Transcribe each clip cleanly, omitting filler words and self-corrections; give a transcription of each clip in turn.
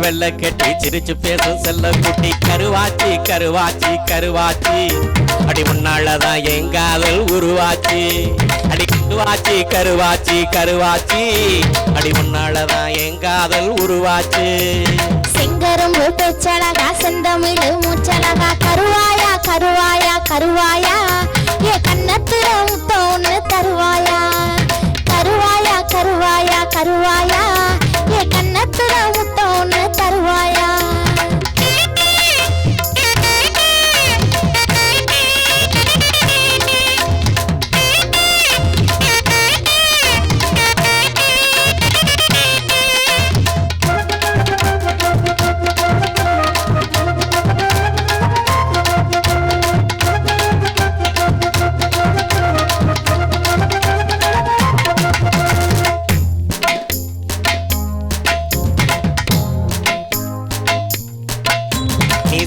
வெள்ள கட்டி சிரிச்சு பேசும் செல்ல குட்டி கருவாச்சி கருவாச்சி கருவாச்சி அடி முன்னாலதான் என் காதல் உருவாச்சி அடி கருவாச்சி கருவாச்சி கருவாச்சி அடி முன்னாலதான் என் காதல் உருவாச்சு செங்கரும்பு பேச்சழகா செந்தமிழு மூச்சழகா கருவாயா கருவாயா கருவாயா ஏ கண்ணத்துல முத்தம் ஒண்ணு தருவாயா கருவாயா கருவாயா கருவாயா ஏ கண்ணத்துல முத்தம் ஒண்ணு தருவாயா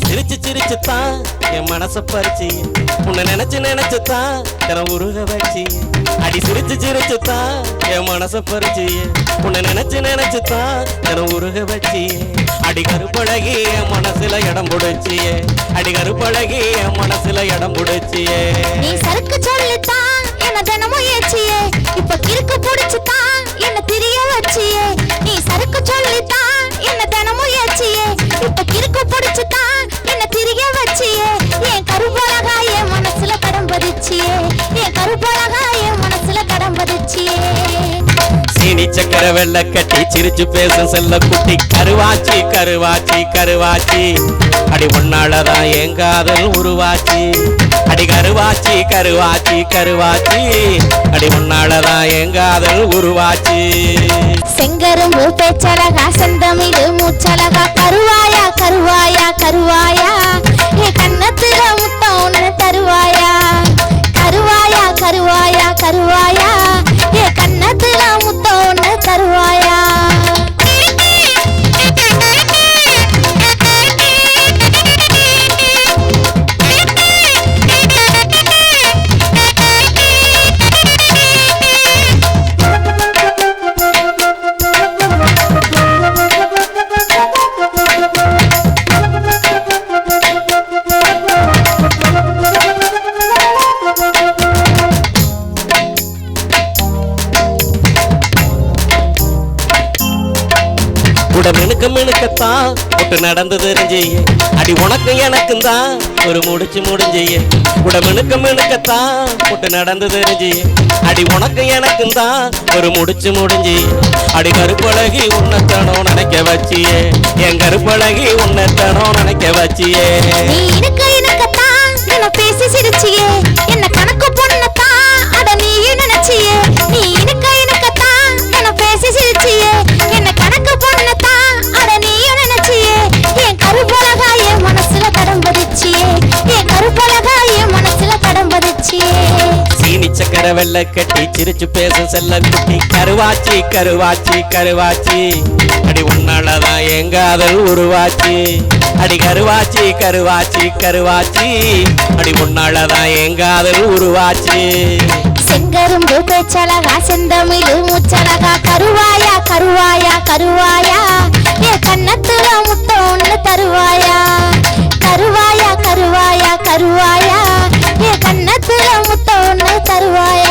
சிரிச்சு சிரிச்சுத்தான் என் மனச பறிச்சு உன்னை நினைச்சு நினைச்சுத்தான் தின உருக வச்சு அடி சிரிச்சு சிரிச்சுத்தான் என் மனச பறிச்சு உன்னை நினைச்சு நினைச்சுத்தான் தின உருக வச்சு அடி கருப்பழகி என் மனசுல இடம் பிடிச்சியே அடி கருப்பழகி என் மனசுல இடம் பிடிச்சியே நீ சறுக்கு சொல்லித்தான் என்ன தினமும் ஏச்சியே இப்ப கிறுக்கு பிடிச்சுத்தான் என்ன திரிய வச்சியே நீ சறுக்கு சொல்லித்தான் என்ன தினமும் ஏச்சியே இப்ப கிறுக்கு பிடிச்சுத்தான் என்ன திரிய வச்சியே என் கருப்பழகா என் மனசுல கடம் பதிச்சியே என் கருப்பழகா என் மனசுல கடம் பதிச்சியே சீனி சக்கர வெள்ள கட்டி சிரிச்சு பேசும் செல்ல குட்டி கருவாச்சி கருவாச்சி கருவாச்சி அடி முன்னாலதான் என் காதல் உருவாச்சி அடி கருவாச்சி கருவாச்சி கருவாச்சி அடி முன்னாலதான் என் காதல் உருவாச்சி செங்கரும்பு பேச்சழகா செந்தமிழு மூச்சழகா கருவாயா கருவாயா கருவாயா ஏ கண்ணத்துல முத்தம் ஒண்ணு தருவாயா கருவாயா கருவாயா கருவாயா ஏ கண்ணத்துல முத்தம் ஒண்ணு தருவாயா மினுக்க மினுக்கத்தான் ஒட்டு நடந்து தெரிஞ்சியே அடி உனக்கு எனக்கும் தான் ஒரு முடிச்சு முடிஞ்சியே கூட மினுக்க மினுக்கத்தான் ஒட்டு நடந்து தெரிஞ்சியே அடி உனக்கு எனக்கும் தான் ஒரு முடிச்சு முடிஞ்சியே அடி கருப்பழகி உன்னத்தனோ நினைக்க வச்சியே என் கருப்பழகி உன்னத்தனோ நினைக்க வச்சியே நீ இனக்க இனக்கத்தான் என்ன பேசி சிரிச்சியே என்ன கணக்கு பொண்ணத்தான் அட நீ நினைச்சியே நீ இனக்க இனக்கத்தான் என்ன பேசி சிரிச்சியே என்ன கணக்கு பொண்ணத்தான் அட நீ நினைச்சியே என் கருப்பழகா என் மனசுல கடம் பதிச்சியே என் கருப்பழகா என் மனசுல கடம் பதிச்சியே சீனி சக்கர வெள்ள கட்டி சிரிச்சு பேசும் செல்ல குட்டி கருவாச்சி கருவாச்சி கருவாச்சி அடி உன்னாலதான் என் காதல் உருவாச்சி அடி கருவாச்சி கருவாச்சி கருவாச்சி அடி உன்னாலதான் என் காதல் உருவாச்சி செங்கரும்பு பேச்சழகா செந்தமிழு மூச்சழகா கருவாயா கருவாயா கருவாயா ஏ கண்ணத்துல முத்தம் ஒண்ணு தருவாயா கருவாயா கருவாயா கருவாயா ஏ கண்ணத்துல முத்தம் ஒண்ணு தருவாயா